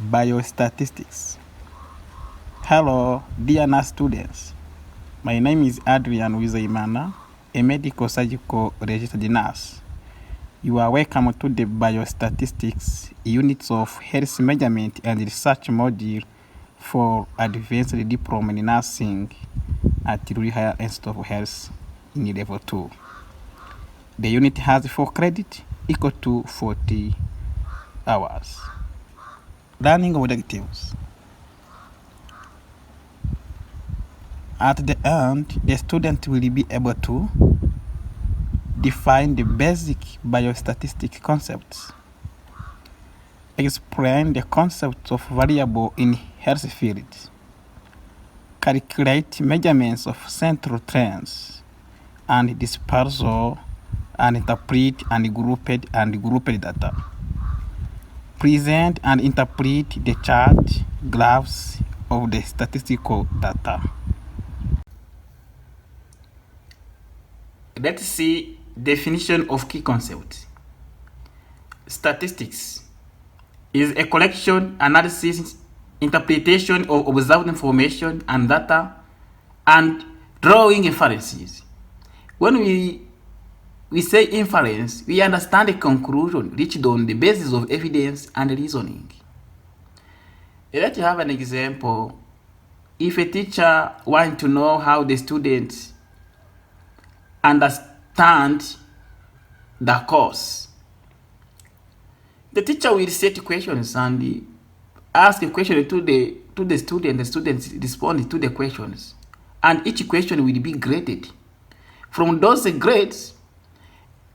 Biostatistics. Hello, dear nurse students. My name is Adrian Wizeimana, a medical surgical registered nurse. You are welcome to the Biostatistics units of health measurement and research module for advanced diploma in nursing at Rural Higher Institute of Health in level 2. The unit has 4 credits equal to 40 hours. Learning objectives. At the end, the student will be able to define the basic biostatistics concepts, explain the concepts of variable in health fields, calculate measurements of central trends, and dispersal, and interpret and grouped data. Present and interpret the chart, graphs of the statistical data. Let's see definition of key concepts. Statistics is a collection, analysis, interpretation of observed information and data, and drawing inferences. When we say inference, we understand a conclusion reached on the basis of evidence and reasoning. Let's have an example. If a teacher wants to know how the students understand the course, the teacher will set questions and ask a question to the student. The students respond to the questions, and each question will be graded. From those grades,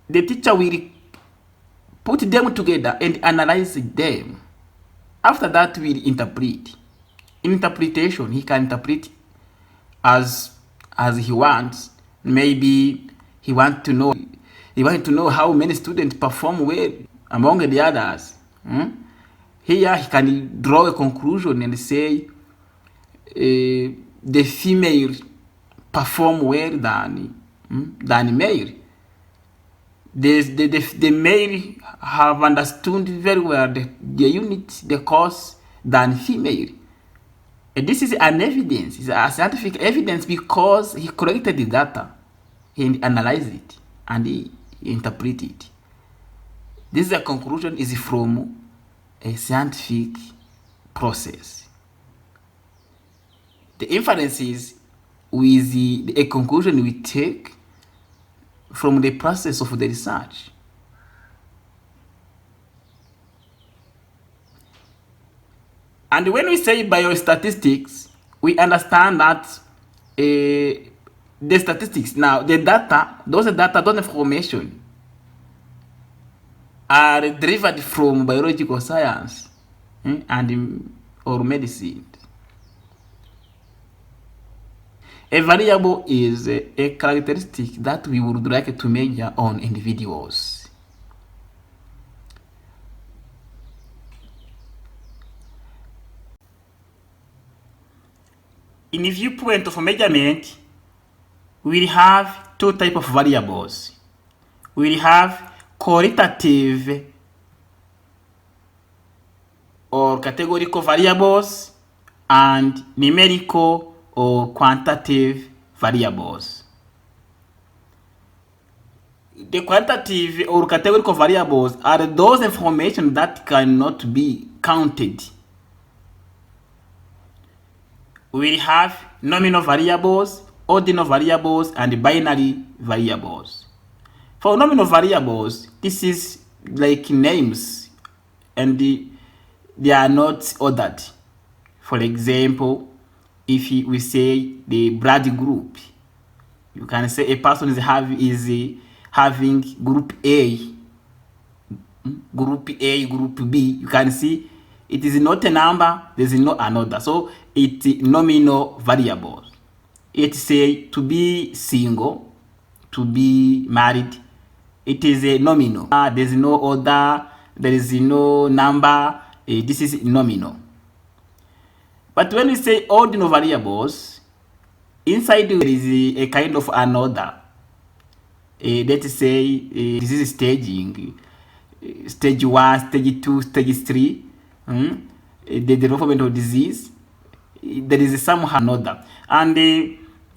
the teacher will put them together and analyze them. After that, we'll interpret. In interpretation, he can interpret as he wants. Maybe he wants to know how many students perform well among the others. Here he can draw a conclusion and say the female perform well than male. The male have understood very well the unit, the course than female. And this is an evidence, it's a scientific evidence, because he collected the data and analyzed it and he interpreted it. This is a conclusion is from a scientific process. The inference is with a conclusion we take from the process of the research. And when we say biostatistics, we understand that the statistics, now the data, those information are derived from biological science or medicine. A variable is a characteristic that we would like to measure on individuals. In the viewpoint of measurement, we have 2 types of variables. We have qualitative or categorical variables and numerical or quantitative variables. The quantitative or categorical variables are those information that cannot be counted. We have nominal variables, ordinal variables, and binary variables. For nominal variables, this is like names, and they are not ordered. For example, if we say the blood group, you can say a person is having group A, group B. You can see it is not a number, there is no another. So it's nominal variables. It say to be single, to be married. It is a nominal. There is no order, there is no number. This is nominal. But when we say ordinal variables, inside there is a kind of an order. Let's say this is staging. Stage 1, stage 2, stage 3. the development of disease, there is somehow another. And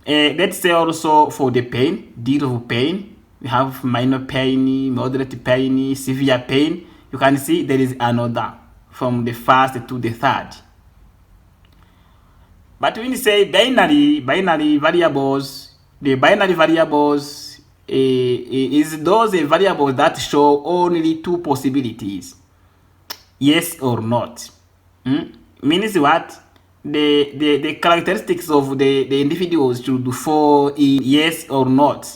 let's say also for the pain, deal of pain, we have minor pain, moderate pain, severe pain. You can see there is another from the first to the third. But when you say binary variables, the binary variables is those variables that show only two possibilities, yes or not. Means what? The characteristics of the individuals should fall in yes or not.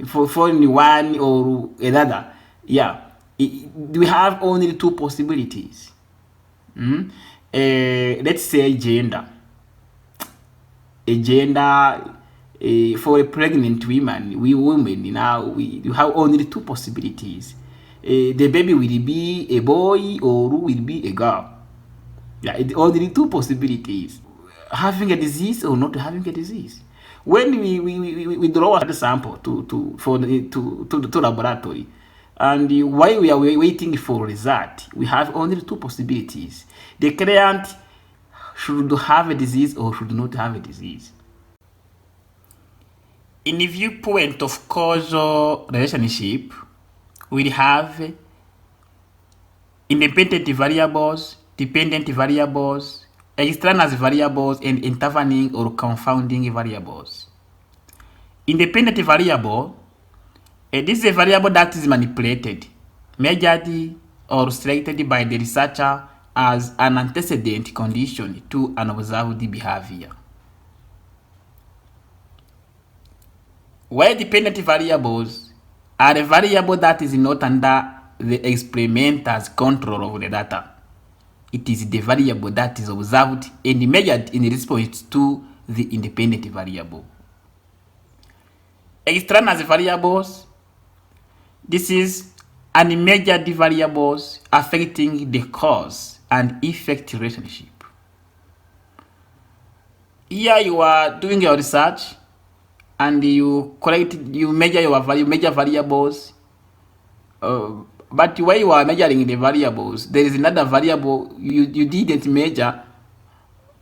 For in one or another. Yeah. We have only two possibilities. Let's say gender. A gender for a pregnant woman, we women now we have only two possibilities. The baby will be a boy or will be a girl. Yeah, only two possibilities: having a disease or not having a disease. When we draw a sample to laboratory, and while we are waiting for result, we have only two possibilities: the client should have a disease or should not have a disease. In the viewpoint of causal relationship, we have independent variables, dependent variables, extraneous variables, and intervening or confounding variables. Independent variable, this is a variable that is manipulated, measured, or selected by the researcher as an antecedent condition to an observed behavior. While dependent variables are a variable that is not under the experimental's control of the data. It is the variable that is observed and measured in response to the independent variable. Extraneous variables, this is unmeasured variables affecting the cause and effect relationship. Here you are doing your research and you measure variables, but while you are measuring the variables, there is another variable you didn't measure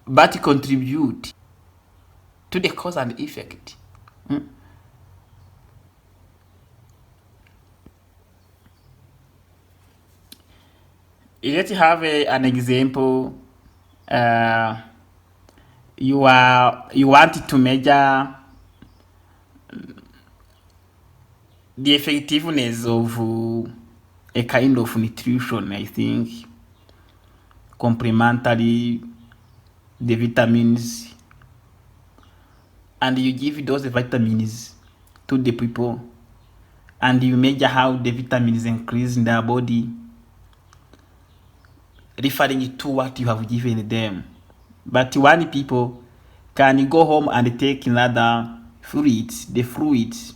but contribute to the cause and effect. Let's have an example. You want to measure the effectiveness of a kind of nutrition, I think, complementary, the vitamins, and you give those vitamins to the people, and you measure how the vitamins increase in their body, referring to what you have given them. But one people can go home and take another fruits, the fruits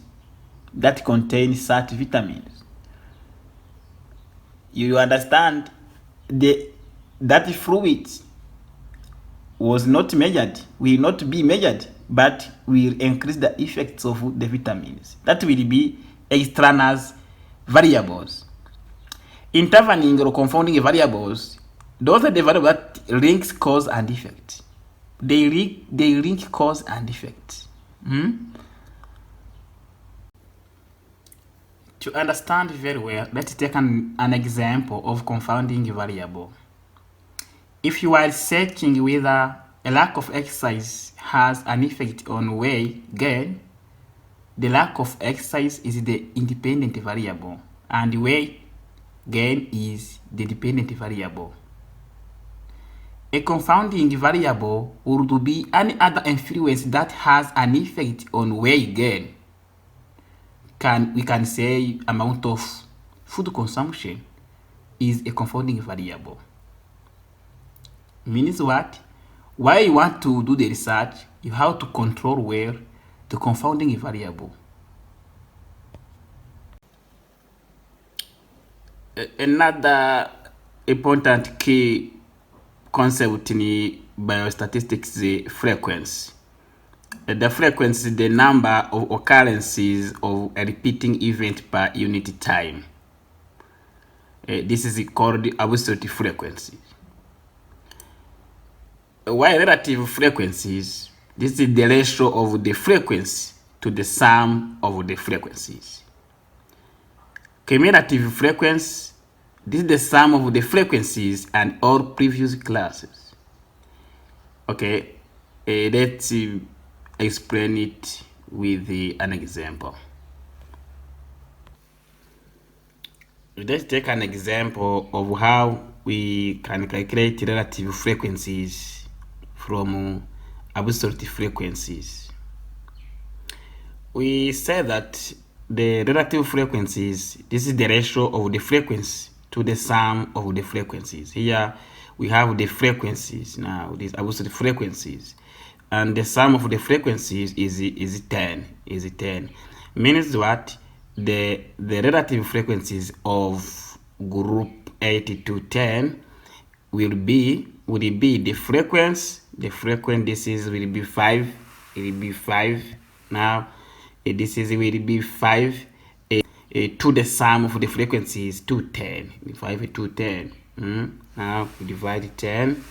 that contain such vitamins. You understand that fruit was not measured, will not be measured, but will increase the effects of the vitamins. That will be extraneous variables. Intervening or confounding variables, those are the variables that links cause and effect. They link cause and effect. To understand very well, let's take an example of confounding variable. If you are searching whether a lack of exercise has an effect on weight gain, the lack of exercise is the independent variable and weight gain is the dependent variable. A confounding variable would be any other influence that has an effect on weight gain. We can say amount of food consumption is a confounding variable. Means what? While you want to do the research, you have to control where the confounding variable. Another important key concept in biostatistics is the frequency. The frequency is the number of occurrences of a repeating event per unit time. This is called absolute frequency. While relative frequencies, this is the ratio of the frequency to the sum of the frequencies. Cumulative frequency, this is the sum of the frequencies and all previous classes. Okay, let's explain it with an example. Let's take an example of how we can calculate relative frequencies from absolute frequencies. We said that the relative frequencies, this is the ratio of the frequency to the sum of the frequencies. Here we have the frequencies now, these absolute frequencies, and the sum of the frequencies is 10. Means what? The relative frequencies of group 8 to 10 will be the frequency. The frequency will be 5. It will be 5. Now this is will be 5 to the sum of the frequencies to 10. 5 to 10. Now we divide 10.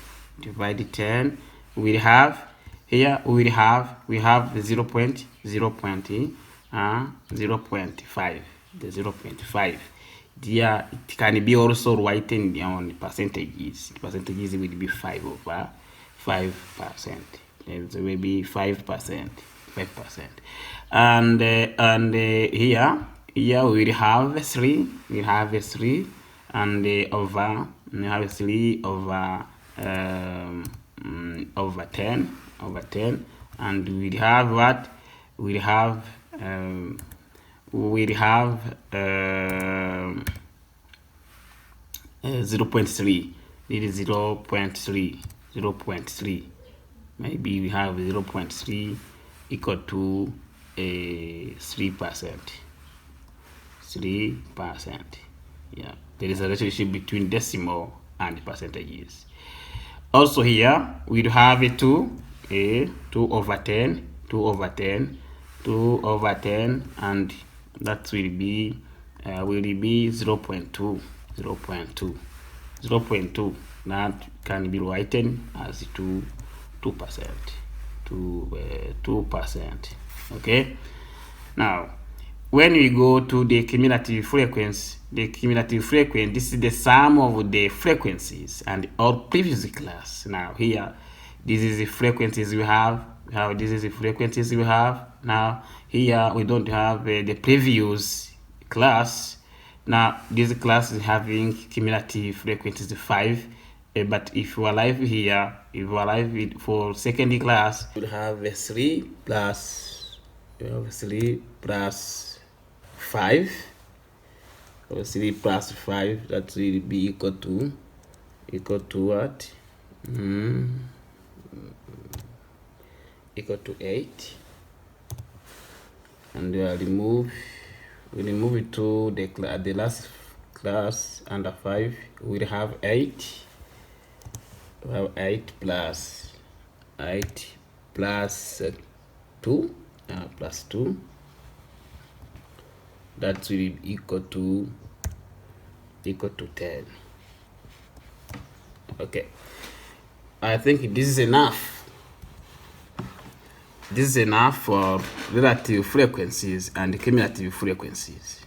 We have here we have 0.5. The 0.5. There it can be also written on percentages. Percentages will be 5 over 5%. It will be 5%. And here we will have 3. We have 3 and over 3 over 10, and we have what? We have 0.3. It is 0.3. Maybe we have 0.3 equal to 3%. Yeah, there is a relationship between decimal and percentages. Also here we have 2 over 10, and that will be 0.2. That can be written as 2%. Okay. Now, when we go to the cumulative frequency, this is the sum of the frequencies and all previous class. Now here, this is the frequencies we have. This is the frequencies we have. Now here we don't have the previous class. Now this class is having cumulative frequencies 5. But if you arrive here, for second class, you have 3 plus 5. 3 plus 5, that will be equal to what? Equal to 8. And we remove it to the last class under 5. We'll have 8. We have 8 plus 2. That will be equal to 10. Okay, I think this is enough. This is enough for relative frequencies and cumulative frequencies.